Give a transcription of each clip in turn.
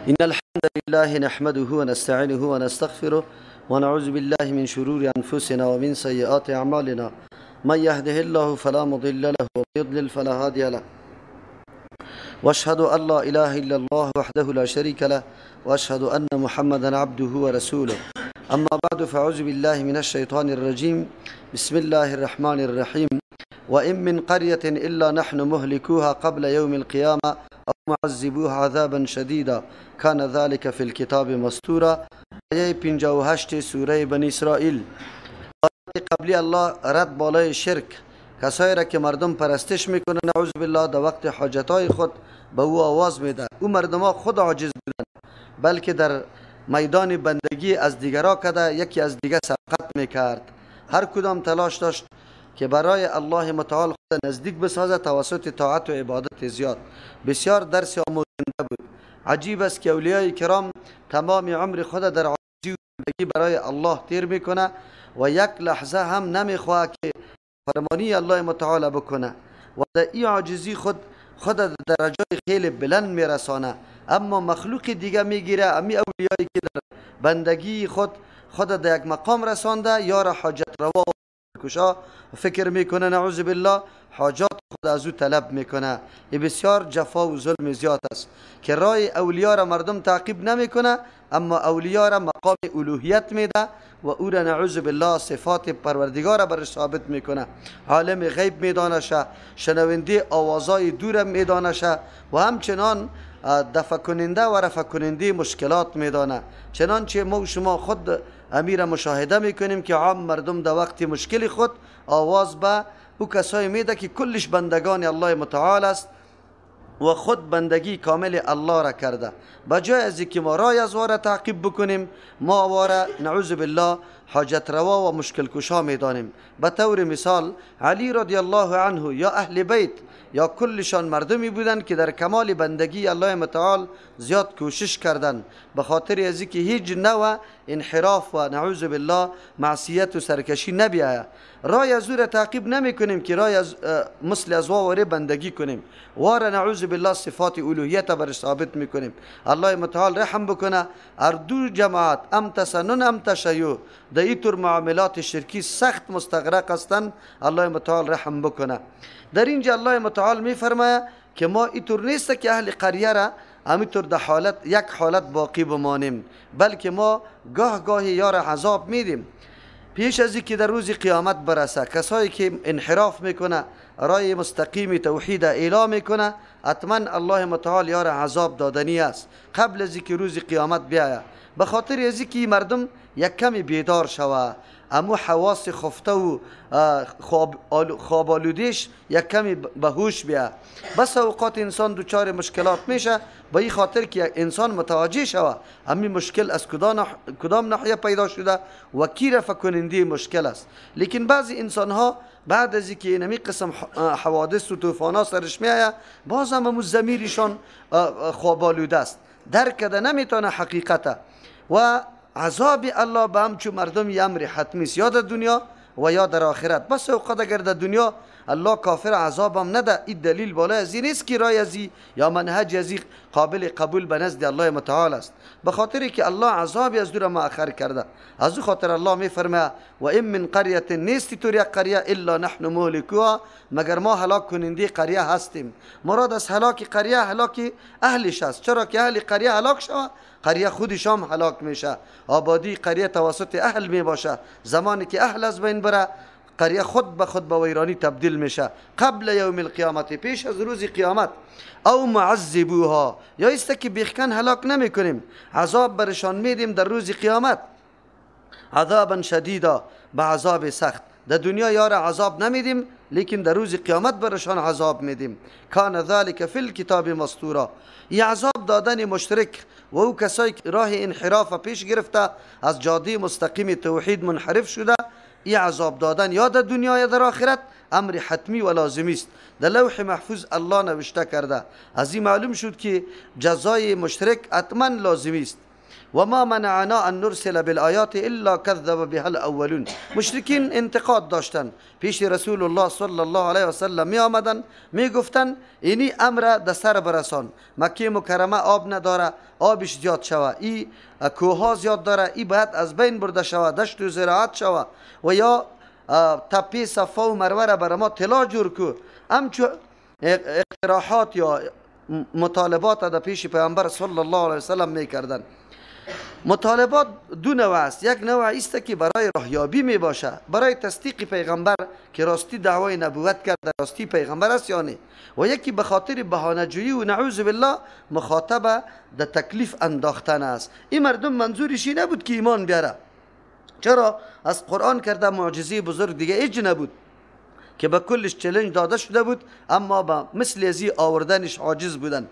إن الحمد لله نحمده ونستعينه ونستغفره ونعوذ بالله من شرور أنفسنا ومن سيئات أعمالنا من يهده الله فلا مضل له ومن يضلل فلا هادي له وأشهد أن لا إله إلا الله وحده لا شريك له وأشهد أن محمدا عبده ورسوله أما بعد فأعوذ بالله من الشيطان الرجيم بسم الله الرحمن الرحيم وإن من قرية إلا نحن مهلكوها قبل يوم القيامة أو معذبوها عذابا شديدا كان ذلك في الكتاب مسطورا. آیه 58 سوره بنی اسرائیل. قبلی الله رد بالای شرک، کسایی را که مردم پرستش میکنه نعوذ بالله در وقت حاجتای خود به او آواز میده. او مردم ها خود عاجز بودن، بلکه در میدان بندگی از دیگرها کده یکی از دیگر سبقت میکرد. هر کدام تلاش داشت که برای الله متعال خود نزدیک بسازه توسط طاعت و عبادت زیاد. بسیار درس آموزنده بود. عجیب است که اولیای کرام تمام عمر خود در عاجزی و بندگی برای الله تیر میکنه و یک لحظه هم نمیخواه که فرمانی الله متعال بکنه و در این عاجزی خود در درجات خیلی بلند میرسانه. اما مخلوق دیگه میگیره امی اولیایی که در بندگی خود در یک مقام رسانده یا حاجت روا کشا فکر میکنه نعوذ بالله حاجات خود از او طلب میکنه. این بسیار جفا و ظلم زیاد است که راه اولیاء را مردم تعقیب نمیکنه، اما اولیاء را مقام الوهیت میده و او را نعوذ بالله صفات پروردگار را برش ثابت میکنه. عالم غیب میدانشه، شنونده آوازای دور میدانشه و همچنان دفع کننده و رفع کننده مشکلات میدانه. چنانچه ما و شما خود امیر مشاهده میکنیم که عام مردم در وقت مشکل خود آواز به او کسایی میده که کلش بندگان الله متعال است و خود بندگی کامل الله را کرده. بجای از اینکه ما رای از واره تعقیب بکنیم، ما واره نعوذ بالله حاجت روا و مشکل کشا میدانیم. به طور مثال علی رضی الله عنه یا اهل بیت یا کلشان مردمی بودند که در کمال بندگی الله متعال زیاد کوشش کردند، به خاطر از اینکه هیچ نوع انحراف و نعوذ بالله معصیت و سرکشی نبیاید. رای از او را تعقیب نمی کنیم که رای از مثل از واره بندگی کنیم، واره نعوذ بالله صفات الوهیت برش ثابت میکنیم. الله متعال رحم بکنه. اردو جماعت ام تسنن ام تشیع در این طور معاملات شرکی سخت مستغرق هستند. الله متعال رحم بکنه. در اینجا الله متعال میفرماید که ما اینطور نیست که اهل قریه را همینطور در یک حالت باقی بمانیم، بلکه ما گاهی یار عذاب میدیم. پیش از اینکه در روز قیامت برسه کسایی که انحراف میکنه رای مستقیم توحید اعلام میکنه، حتما الله متعال یار عذاب دادنی است قبل از اینکه روز قیامت بیاید. به خاطر از اینکه مردم یک کمی بیدار شوه، اما حواس خفته و خواب آلودیش یک کمی به هوش بیا. بس اوقات انسان دچار مشکلات میشه به این خاطر که انسان متوجه شوه امی مشکل از کدام ناحیه پیدا شده و کی رفع کننده مشکل است. لیکن بعضی انسان ها بعد از اینکه اینمی قسم حوادث و طوفانات سرش میآید باز هم ضمیرشان خواب آلوده است، درک کرده نمیتونه حقیقت و عذاب الله به همچو مردم یه امر حتمی است، یا در دنیا و یا در آخرت. بس اوقات اگر در دنیا الله کافر عذاب هم نده، این دلیل بالای از این نیست که رای ازی یا منهج ازی قابل قبول به نزد الله متعال است، به خاطری که الله عذابی از دور مؤخر کرده. از او خاطر الله میفرماید و این من قریه نیستی طور یک قریه الا نحن مهلکوها، مگر ما هلاک کننده قریه هستیم. مراد از هلاک قریه هلاک اهلش است، چرا که اهل قریه هلاک شود قریه خودش هم هلاک میشه. آبادی قریه توسط اهل می باشه، زمانی که اهل از بین بره قریه خود به خود به ویرانی تبدیل میشه. قبل یوم القیامت، پیش از روز قیامت. او معذبوها، یا است که بیخکن هلاک نمی کنیم، عذاب برشان میدیم در روز قیامت. عذابا شدیدا، به عذاب سخت. در دنیا یار عذاب نمیدیم، لیکن در روز قیامت برشان عذاب میدیم. کان ذلک فی الکتاب مسطورا. این عذاب دادن مشرک و او کسایی که راه انحراف پیش گرفته از جاده مستقیم توحید منحرف شده، این عذاب دادن یا در دنیا یا در آخرت امر حتمی و لازمی است. در لوح محفوظ الله نوشته کرده. از این معلوم شد که جزای مشرک حتما لازمی است. و ما منعنا ان نرسل بالآیات الا کذب بها الاولون. مشرکین انتقاد داشتن، پیش رسول الله صلی الله علیه و سلم می آمدن می گفتن اینی امر در سر برسان، مکه مکرمه آب نداره، آبش زیاد شوه، این کوه زیاد داره، این باید از بین برده شوه، دشت و زراعت شوه، و یا تپه صفا و مروه را بر ما طلا جور کو. همچو اقتراحات یا مطالبات در پیش پیامبر صلی الله علیه و سلم می کردن. مطالبات دو نوع است. یک نوع است که برای راهیابی می باشه، برای تصدیق پیغمبر که راستی دعوای نبوت کرده، راستی پیغمبر است یا نه، و یکی به خاطر بهانه‌جویی و نعوذ بالله مخاطبه در تکلیف انداختن است. این مردم منظورش نبود که ایمان بیاره، چرا از قرآن کرده معجزه بزرگ دیگه ایج نبود که به کلش چلنج داده شده بود، اما با مثل ازی آوردنش عاجز بودن.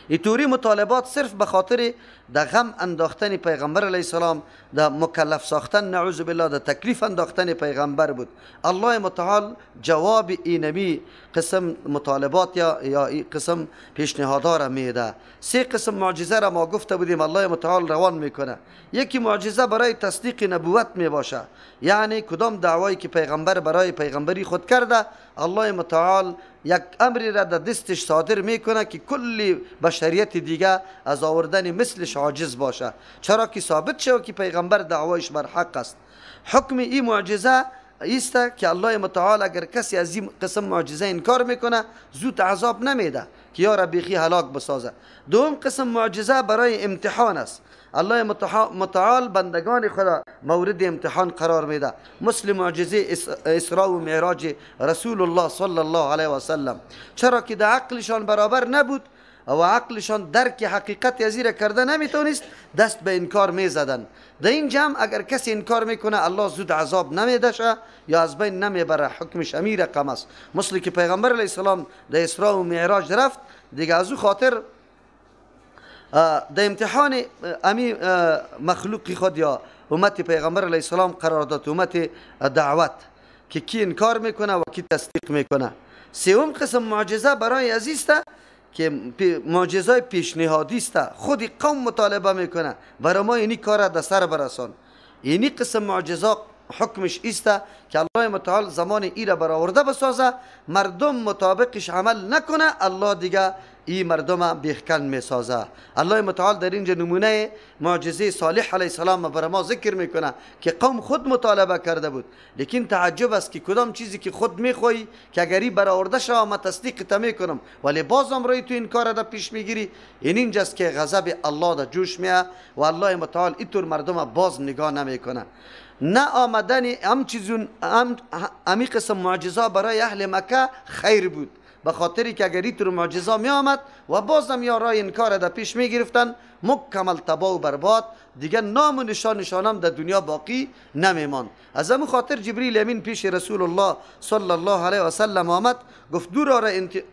اینطوری مطالبات صرف به خاطر در غم انداختن پیغمبر علیه السلام، در مکلف ساختن نعوذ بالله، در تکلیف انداختن پیغمبر بود. الله متعال جواب اینمی قسم مطالبات یا این قسم پیشنهادها را میده. سه قسم معجزه را ما گفته بودیم الله متعال روان میکنه. یکی معجزه برای تصدیق نبوت می باشه، یعنی کدام دعوایی که پیغمبر برای پیغمبری خود کرده، الله متعال یک امری را در دستش صادر میکنه که کلی بشریت دیگه از آوردن مثلش عاجز باشه، چرا که ثابت شد که پیغمبر دعوایش بر حق است. حکم این معجزه است که الله متعال اگر کسی از این قسم معجزه انکار میکنه زود عذاب نمیده که یا ربیخی هلاک بسازه. دوم قسم معجزه برای امتحان است. الله متعال بندگان خدا مورد امتحان قرار میده، مثل معجزه اسراء و معراج رسول الله صلی الله علیه و سلم، چرا که در عقلشان برابر نبود و عقلشان درک حقیقت ازیره کرده نمیتونست، دست به انکار میزدن. در این جمع اگر کسی انکار میکنه الله زود عذاب نمیدشه یا از بین نمیبره، حکمش امیر رقم است. مثل که پیغمبر علیه السلام در اسراء و معراج رفت دیگه، از او خاطر در امتحان امی مخلوقی خود یا امت پیغمبر علیه السلام قرار داد، امت دعوت، که کی انکار میکنه و کی تصدیق میکنه. سوم قسم معجزه برای عزیز است که معجزه پیشنهادی است، خود قوم مطالبه میکنه برای ما اینی کار در سر برسان. اینی قسم معجزه حکمش است که الله متعال زمان ای را برآورده بسازه، مردم مطابقش عمل نکنه، الله دیگه این مردم بیخکن میسازه. الله متعال در اینجا نمونه معجزه صالح علیه السلام برای ما ذکر میکنه که قوم خود مطالبه کرده بود، لیکن تعجب است که کدام چیزی که خود میخوایی که اگری برآورده شوه ما تصدیق تا میکنم ولی بازم روی تو این کار را پیش میگیری، اینجاست که غضب الله در جوش میاد و الله متعال اینطور مردم باز نگاه نمیکنه. نه آمدن امی قسم معجزه برای اهل مکه خیر بود، به خاطری که اگر اینطور معجزه می آمد و بازم یا رای انکار در پیش می گرفتن، مکمل تباه و برباد، دیگه نام و نشانم در دنیا باقی نمیمان. از همون خاطر جبریل امین پیش رسول الله صلی الله علیه و سلم آمد، گفت دو را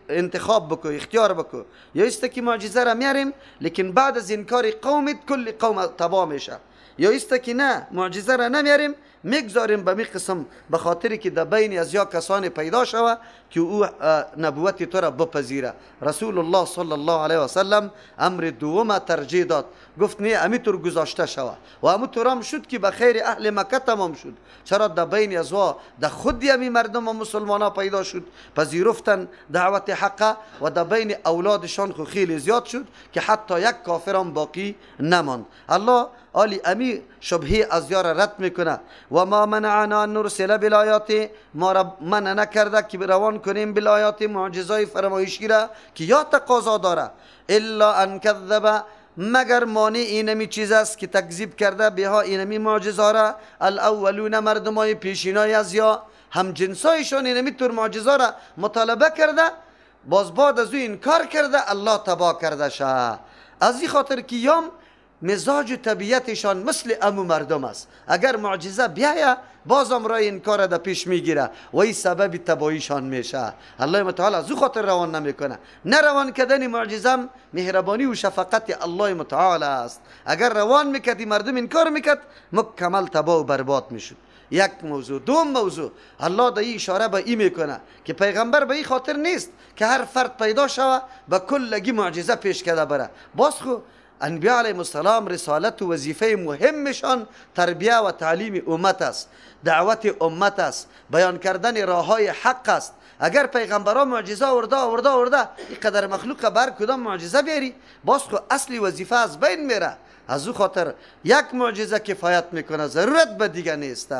انتخاب بکو، اختیار بکو، یا است که معجزه را میاریم لیکن بعد از انکار قومت کل قوم تباه میشه، یا است که نه معجزه را نمیاریم میگذاریم به می قسم، به خاطری که در بین از یا کسان پیدا شوه که او نبوت تو را بپذیره. رسول الله صلی الله علیه و سلم امر دوم ترجیح داد، گفت نه امیطور گذاشته شوه و امیطور هم شد که به خیر اهل مکه تمام شد، چرا در بین از وا در خودی همی مردم و مسلمان ها پیدا شد پذیرفتن دعوت حقه و در بین اولادشان خو خیلی زیاد شد که حتی یک کافر هم باقی نماند. الله آلی امی شبهه از یار رد میکنه و ما منعنا ان نرسل بالآیات، ما را منع نکرده که روان کنیم بالآیات معجزای فرمایشی را که یا تقاضا داره، الا ان کذب، مگر مانع اینمی چیز است که تکذیب کرده بها اینمی معجزه را الاولون، مردمای پیشینای از یا هم جنسایشان اینمی طور معجزه را مطالبه کرده، باز بعد از او انکار کرده الله تباه کرده شه. از این خاطر که یام مزاج و طبیعتشان مثل امو مردم است، اگر معجزه بیایه بازم رای انکار در پیش میگیره و این سبب تباهیشان میشه. الله متعال از او خاطر روان نمیکنه. نه روان کردن معجزه مهربانی و شفقت الله متعال است، اگر روان میکردی مردم انکار میکرد مکمل تباه و برباد میشد. یک موضوع. دوم موضوع الله در این اشاره به این میکنه که پیغمبر به این خاطر نیست که هر فرد پیدا شوه به کلگی معجزه پیش کرده بره. باز خو انبیاء علیهم السلام رسالت و وظیفه مهمشان تربیه و تعلیم امت است، دعوت امت است، بیان کردن راه های حق است. اگر پیغمبران معجزه آورده اینقدر مخلوق بر کدام معجزه بیاری، باز خو اصلی وظیفه از بین میره. از او خاطر یک معجزه کفایت میکنه، ضرورت به دیگه نیست.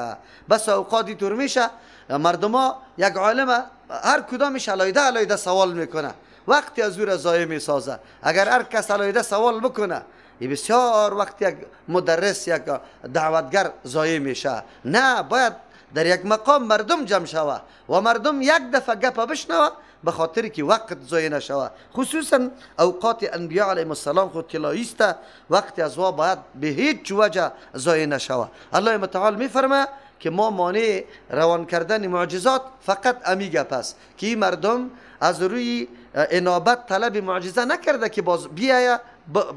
بس اوقاتی طور میشه مردم یک عالم هر کدامش علیحده سوال میکنه، وقتی از او را ضایع میسازه. اگر هر کس علیحده سوال بکنه، این بسیار وقت یک مدرس یک دعوتگر ضایع میشه. نه، باید در یک مقام مردم جمع شوه و مردم یک دفعه گپ بشنوه، به خاطر که وقت ضایع نشوه. خصوصا اوقات انبیاء علیهم السلام خود طلایی است، وقت از وا باید به هیچ وجه ضایع نشوه. الله متعال میفرمه که ما مانع روان کردن معجزات فقط امی گپ است که این مردم از روی انابت طلب معجزه نکرده که باز بیایه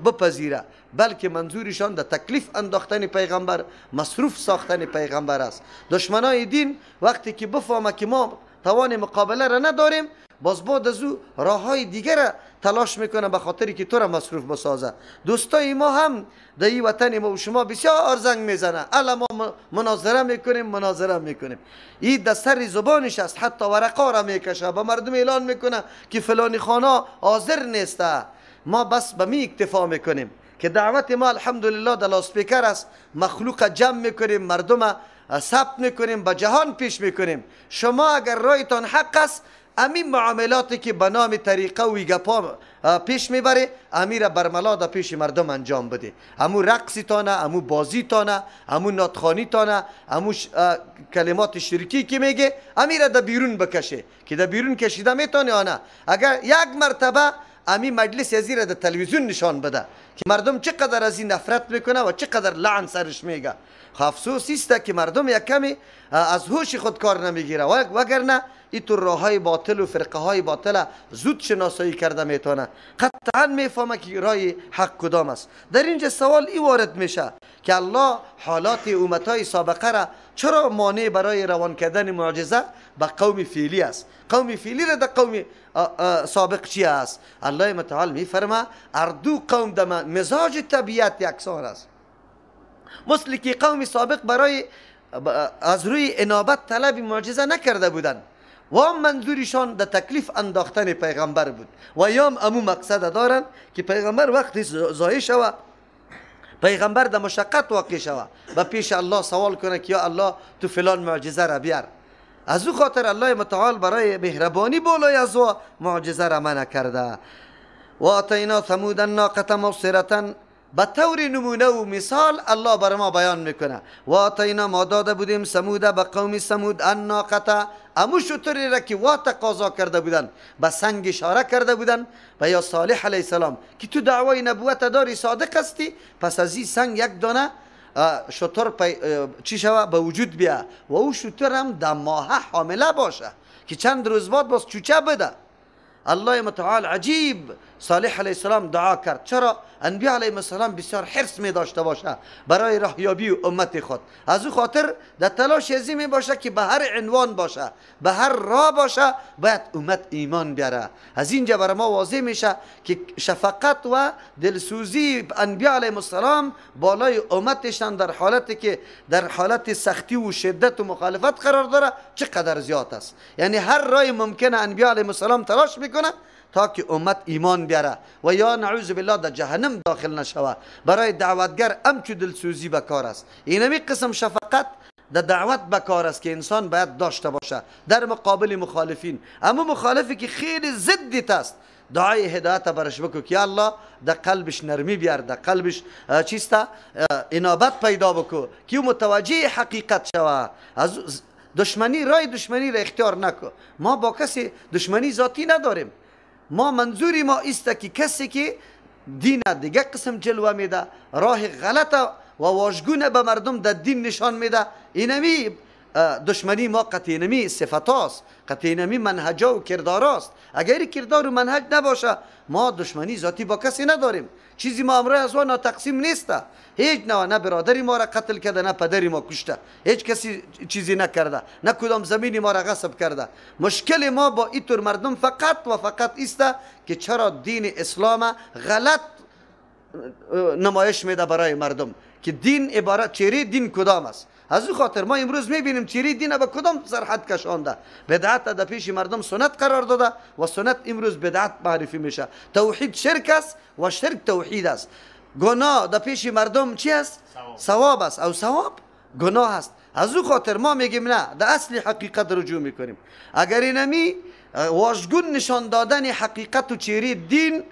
بپذیره، بلکه منظورشان در تکلیف انداختن پیغمبر، مصروف ساختن پیغمبر است. دشمنای دین وقتی که بفهمه که ما توان مقابله را نداریم، باز بعد از او راه های دیگر را تلاش میکنه به خاطری که تو را مصروف بسازه. دوستای ما هم در این وطن ما و شما بسیار زنگ میزنه، الا ما مناظره میکنیم. این در سر زبانش است، حتی ورقا را میکشه، به مردم اعلان میکنه که فلانی خانه حاضر نیسته. ما بس به می اکتفا میکنیم که دعوت ما الحمدلله در لاسپیکر است، مخلوق جمع میکنیم، مردم ثبت میکنیم، به جهان پیش میکنیم. شما اگر رایتان حق است، امین معاملاتی که به نام طریقه و گپا پیش میبره، امیر برملا در پیش مردم انجام بده. امو رقصی تانه، امو بازی تانه، امو ناتخانی تانه، امو کلمات شرکی که میگه، امیر در بیرون بکشه که در بیرون کشیده میتونه یا نه. اگر یک مرتبه امی مجلس ازیر در تلویزیون نشان بده که مردم چقدر از این نفرت میکنه و چقدر لعن سرش میگه، افسوس است که مردم یک کمی از هوش خود کار نمیگیره، وگرنه این تو راه های باطل و فرقه های باطل زود شناسایی کرده میتونه، قطعا میفهمه که راه حق کدام است. در اینجا سوال این وارد میشه که الله حالات امتهای سابقه را چرا مانع برای روان کردن معجزه به قوم فیلی است؟ قوم فیلی را در قوم سابق چی است؟ الله متعال میفرما اردو قوم در مزاج طبیعت یکسان است. مثل که قوم سابق برای از روی انابت طلب معجزه نکرده بودند و منظورشان در تکلیف انداختن پیغمبر بود و یا امو مقصد دارن که پیغمبر وقتی ضایع شود، پیغمبر در مشقت واقع شود و پیش الله سوال کنه که یا الله تو فلان معجزه را بیار. از او خاطر الله متعال برای مهربانی بالای از و معجزه را منع کرده. و آتینا ثمود الناقة مبصرة، به طور نمونه و مثال الله بر ما بیان میکنه. و آتینا ما داده بودیم ثمود به قوم ثمود الناقة، امو شتری را که وا تقاضا کرده بودن، به سنگ اشاره کرده بودن و یا صالح علیه السلام که تو دعوای نبوت داری صادق هستی، پس از این سنگ یک دانه شتر چی شود به وجود بیا و او شتر هم در ماه حامله باشه که چند روز بعد باز چوچه بده. الله متعال عجیب صالح علیه السلام دعا کرد. چرا؟ انبیاء علیه السلام بسیار حرص می داشته باشه برای راهیابی امت خود. از او خاطر در تلاش ازی می باشه که به هر عنوان باشه، به هر راه باشه، باید امت ایمان بیاره. از اینجا برای ما واضح میشه که شفقت و دلسوزی انبیاء علیه السلام بالای امتشان در حالتی که در حالت سختی و شدت و مخالفت قرار داره چقدر زیاد است. یعنی هر راه ممکنه انبیاء علیه السلام تلاش میکنه تا که امت ایمان بیاره و یا نعوذ بالله در جهنم داخل نشوه. برای دعوتگر امچو دلسوزی بکار است. اینمی قسم شفقت در دعوت بکار است که انسان باید داشته باشه در مقابل مخالفین. اما مخالفی که خیلی ضدیت است، دعای هدایت برش بکو که الله در قلبش نرمی بیار، در قلبش چیستا انابت پیدا بکو که متوجه حقیقت شوه. از دشمنی رای دشمنی را اختیار نکو. ما با کسی دشمنی ذاتی نداریم. ما منظوری ما است که کسی که دین دیگه قسم جلوه میده، راه غلط و واژگونه به مردم در دین نشان میده، اینمی دشمنی ما قطعی نمی صفت هاست، قطعی نمی منهج و کردار است. اگر کردار و منهج نباشه ما دشمنی ذاتی با کسی نداریم. چیزی ما امروز از آن تقسیم نیسته. هیچ نه برادری ما را قتل کرده، نه پدری ما کشته، هیچ کسی چیزی نکرده، نه کدام زمینی ما را غصب کرده. مشکل ما با اینطور مردم فقط و فقط است که چرا دین اسلام غلط نمایش میده برای مردم که دین عبارت چهره دین کدام است. از او خاطر ما امروز میبینیم چهره دین به کدام سرحد کشانده. بدعت در پیش مردم سنت قرار داده و سنت امروز بدعت معرفی میشه. توحید شرک است و شرک توحید است. گناه در پیش مردم چی است؟ ثواب است او ثواب گناه است. از او خاطر ما میگیم نه، در اصل حقیقت رجوع میکنیم. اگر اینمی واژگون نشان دادن حقیقت و چهره دین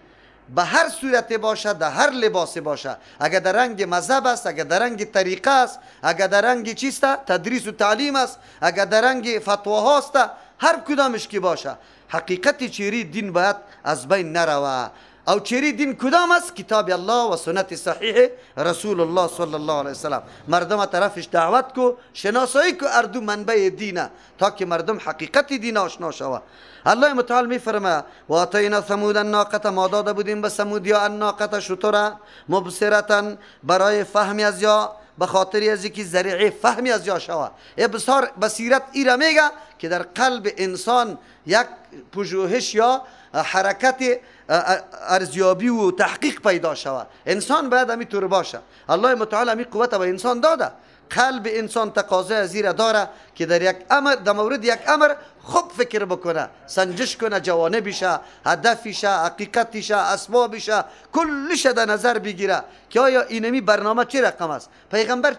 به هر صورت باشه، در هر لباس باشه، اگر در رنگ مذهب است، اگر در رنگ طریقه است، اگر در رنگ چیست تدریس و تعلیم است، اگر در رنگ فتواهاست، هر کدامش که باشه حقیقت چهره دین باید از بین نروه. او چهره دین کدام است؟ کتاب الله و سنت صحیح رسول الله صلی الله علیه وسلم. مردم طرفش دعوت کو، شناسایی کو اردو منبع دینه تا که مردم حقیقت دین آشنا شوه. الله متعال میفرمه و آتینا ثمود الناقه، ما داده بودیم به ثمودیا الناقه شتره مبصرتا برای فهمی از یا به خاطر از اینکه ذریعه فهمی از یا شوه. ابصار بصیرت ایره میگه که در قلب انسان یک پژوهش یا حرکت ارزیابی و تحقیق پیدا شود. انسان باید همین طور باشه. الله متعال همین قوت به انسان داده. قلب انسان تقاضای زیره داره که در یک امر، در مورد یک امر خوب فکر بکنه، سنجش کنه، جوانبشه، هدفشه، حقیقتشه، اسبابشه، کلش در نظر بگیره که آیا اینمی برنامه چی رقم است، پیغمبر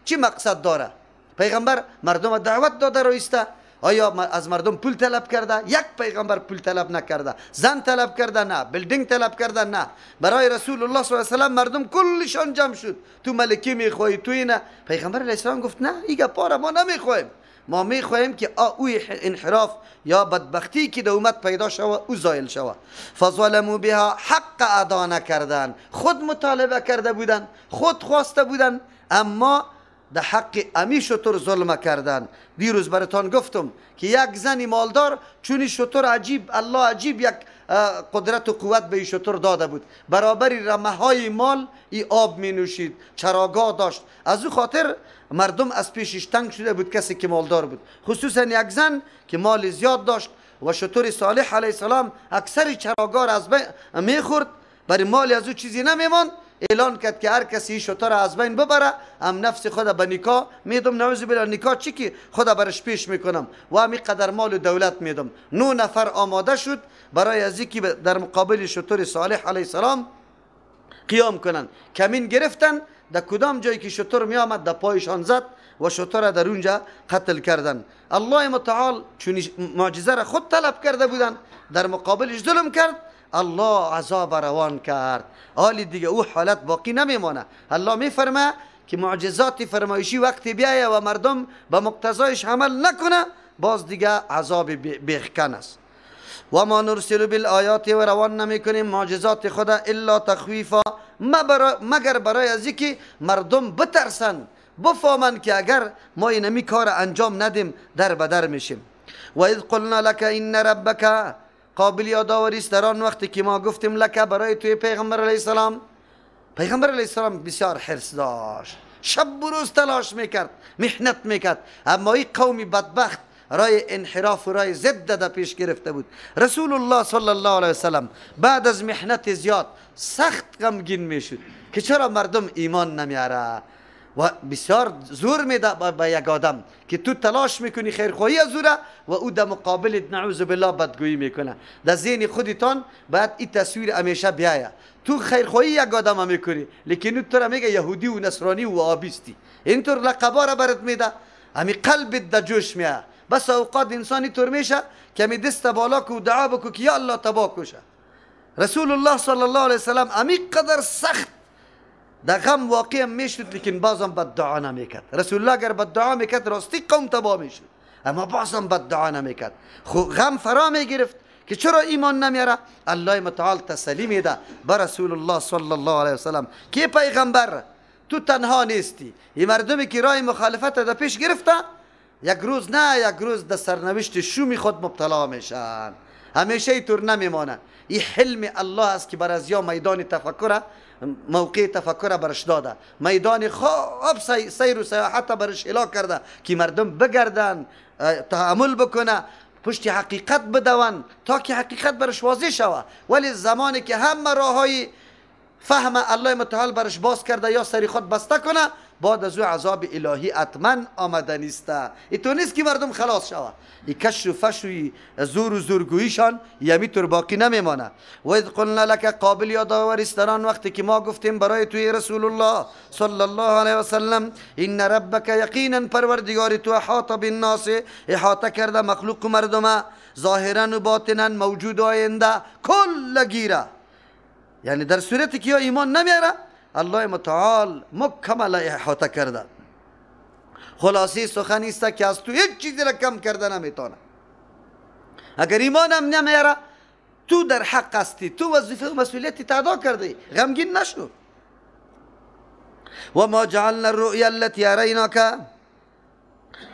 چی مقصد داره. پیغمبر مردم دعوت داده رویسته، آیا از مردم پول طلب کرده؟ یک پیغمبر پول طلب نکرده. زن طلب کرده؟ نه. بلدینگ طلب کرده؟ نه. برای رسول الله صلی الله علیه و سلم مردم کلشان جمع شد. تو ملکی میخوای، تو اینه. پیغمبر علیه السلام گفت نه، ایگه پاره ما نمیخوایم. ما میخوایم که او انحراف یا بدبختی که در امت پیدا شوه او زایل شوه. فظلموا بها، حق ادا نکردن، خود مطالبه کرده بودن، خود خواسته بودن، اما در حق امی شتر ظلم کردن. دیروز براتان گفتم که یک زنی مالدار چون شتر عجیب، الله عجیب یک قدرت و قوت به این شتر داده بود، برابری رمه های مال ای آب می نوشید، چراگاه داشت. از او خاطر مردم از پیشش تنگ شده بود کسی که مالدار بود، خصوصا یک زن که مال زیاد داشت و شتر صالح علیه السلام اکثر چراگاه را از بین میخورد، برای مال از او چیزی نمیماند. اعلان کرد که هر کسی شتر از بین ببره، هم نفس خود به نکاح میدم، نعوذ بالله نکاح چی که خود برش پیش میکنم و همی قدر مال و دولت میدم. 9 نفر آماده شد برای از اینکه در مقابل شتر صالح علیه السلام قیام کنن. کمین گرفتن، در کدام جایی که شتر می آمد در پایشان زد و شتر در اونجا قتل کردن. الله متعال چون معجزه را خود طلب کرده بودن، در مقابلش ظلم کرد، الله عذاب روان کرد. حالی دیگه او حالت باقی نمیمانه. الله میفرمه که معجزات فرمایشی وقتی بیایه و مردم به مقتضایش عمل نکنه، باز دیگه عذاب بیخکن است. و ما نرسل بالآیات، و روان نمیکنیم معجزات خدا الا تخویفا، مگر برای از اینکه مردم بترسن، بفهمن که اگر ما اینمی کار انجام ندیم در بدر میشیم. و اذ قلنا لك ان ربک، قابل یادآوری است در آن وقتی که ما گفتیم لک برای توی پیغمبر علیه السلام. پیغمبر علیه السلام بسیار حرص داشت، شب و روز تلاش میکرد، محنت میکرد، اما این قومی بدبخت رای انحراف و رای ضد در پیش گرفته بود. رسول الله صلی الله علیه وسلم بعد از محنت زیاد سخت غمگین میشد که چرا مردم ایمان نمیاره و بسیار زور میده به یک آدم که تو تلاش میکنی خیرخواهی از او و او در مقابل نعوذ بالله بدگویی میکنه. در ذهن خودتان باید این تصویر همیشه بیایه. تو خیرخواهی یک آدم میکنی، لیکن او تو را میگه یهودی و نصرانی و وهابیستی، اینطور لقبا را برات میده، همی قلبت در جوش میاد. بس اوقات انسانی طور میشه که همی دست بالا کو دعا بکو که یا الله تبا کشه. رسول الله صلی الله علیه وسلم همی قدر سخت در غم واقع میشد، لیکن بازم بد دعا نمیکرد. رسول الله اگر بد دعا میکرد راستی قوم تبا میشد، اما بازم بد دعا نمیکرد. غم فرا میگرفت که چرا ایمان نمیاره. الله متعال تسلی میده به رسول الله صلی الله علیه وسلم که پیغمبر تو تنها نیستی. این مردمی که راه مخالفت در پیش گرفته، یک روز نه یک روز در سرنوشت شومی خود مبتلا میشن، همیشه اینطور نمیمانه. این حلم الله است که بر از یا میدان تفکر، موقع تفکر برش داده، میدان خواب سیر و سیاحت برش اعلان کرده که مردم بگردن، تحمل بکنه، پشت حقیقت بدون تا که حقیقت برش واضح شوه. ولی زمانی که همه راههای فهم الله متعال برش باز کرده یا سری خود بسته کنه، بعد از او عذاب الهی حتما آمدنی است. تو نیست که مردم خلاص شوه. این کشف و فش و زور و زورگوییشان یمی طور باقی نمیمانه. و اذ قلنا لك قابل یادآور استران وقتی که ما گفتیم برای توی رسول الله صلی الله علیه و سلم ان ربک یقینا پروردگار تو احاط بالناس احاطه کرده مخلوق مردم ظاهرا و باطنا موجود و آینده کل گیره. یعنی در صورتی که ایمان نمیاره الله متعال مکمل احاطه کرده. خلاصی سخنی است که از تو هیچ چیزی را کم کرده نمیتونه. اگر ایمان هم نمیاره تو در حق هستی، تو وظیفه و مسئولیت ادا کردی، غمگین نشو. و ما جعلنا الرؤیا التي اریناک،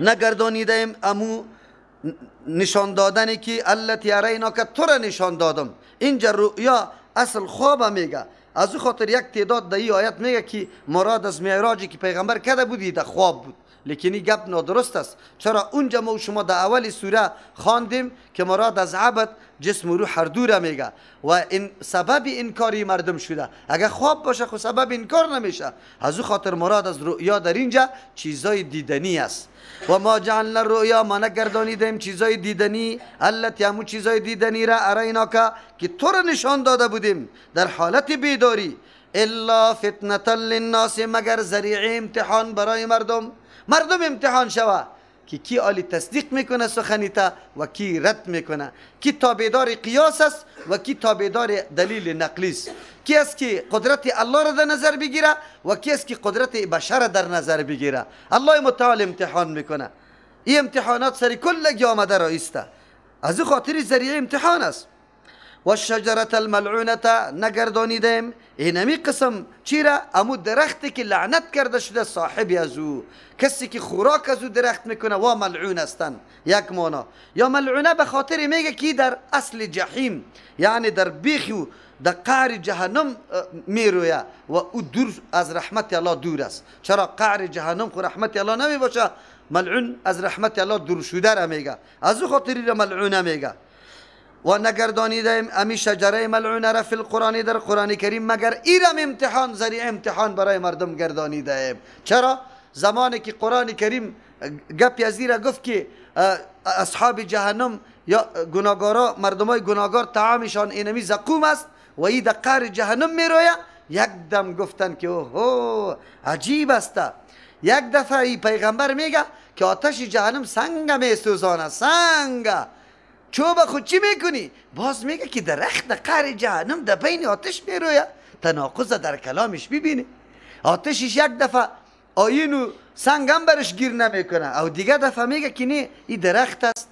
نگردانیدیم امو نشان دادنی که التي اریناک تو را نشان دادم. اینجا رؤیا اصل خواب میگه. از او خاطر یک تعداد در این آیت میگه که مراد از معراجی که پیغمبر کرده بود در خواب بود، لیکن این گپ نادرست است. چرا اونجا ما شما در اول سوره خواندیم که مراد از عبد جسم و روح هر دو را میگه و این سبب انکاری مردم شده. اگر خواب باشه خب سبب انکار نمیشه. از او خاطر مراد از رؤیا در اینجا چیزای دیدنی است. و ما جعلنا الرؤیا، ما نگردانیدیم چیزای دیدنی التی همون چیزای دیدنی را اریناک که تو را نشان داده بودیم در حالت بیداری الا فتنة للناس، مگر ذریعه امتحان برای مردم امتحان شوه که کی آلی تصدیق میکنه سخنیتا و کی رد میکنه، کی تابعدار قیاس است و کی تابعدار دلیل نقلی است، کی است که قدرت الله را در نظر بگیره و کی است که قدرت بشر را در نظر بگیره. الله متعال امتحان میکنه. این امتحانات سری کلگی آمده را است، از او خاطر ذریعه امتحان است. و شجرت الملعونة، نگردانیدیم اینمی قسم چی را؟ امو درختی که لعنت کرده شده صاحبی از او، کسی که خوراک از او درخت میکنه و ملعون هستن. یک مانا یا ملعونه به خاطر میگه که در اصل جحیم، یعنی در بیخ و در قعر جهنم میرویه و او دور از رحمت الله دور است. چرا قعر جهنم خو رحمت الله نمی باشه، ملعون از رحمت الله دور شده را میگه، از او خاطری را ملعونه میگه. و نگردانیدیم امی شجره ملعونه را فی القرآن، در قرآن کریم، مگر ایرم امتحان ذریعه امتحان برای مردم گردانیدیم. چرا؟ زمانی که قرآن کریم گپی از را گفت که اصحاب جهنم یا گناهگارا، مردمای گناهگار طعامشان اینمی زقوم است و ای در قعر جهنم میرویه، یک دم گفتن که اوهو عجیب است. یک دفعه ای پیغمبر میگه که آتش جهنم سنگ میسوزانه، سنگ. چوب خود چی میکنی؟ باز میگه که درخت در قعر جهنم در بین آتش میرویه. تناقض در کلامش ببینی. آتشش یک دفعه آین و سنگ هم برش گیر نمیکنه او دیگه دفعه میگه که نه این درخت است.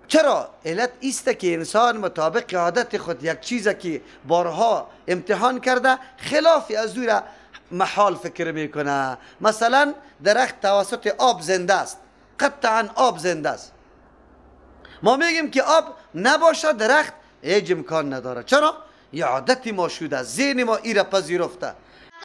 چرا؟ علت ایسته که انسان مطابق عادت خود یک چیزی که بارها امتحان کرده خلاف از او را محال فکر میکنه. مثلا درخت توسط آب زنده است، قطعا آب زنده است. ما میگیم که آب نباشه درخت هیچ امکان نداره. چرا؟ یه عادتی ما شده، ذهن ما ایره پذیرفته.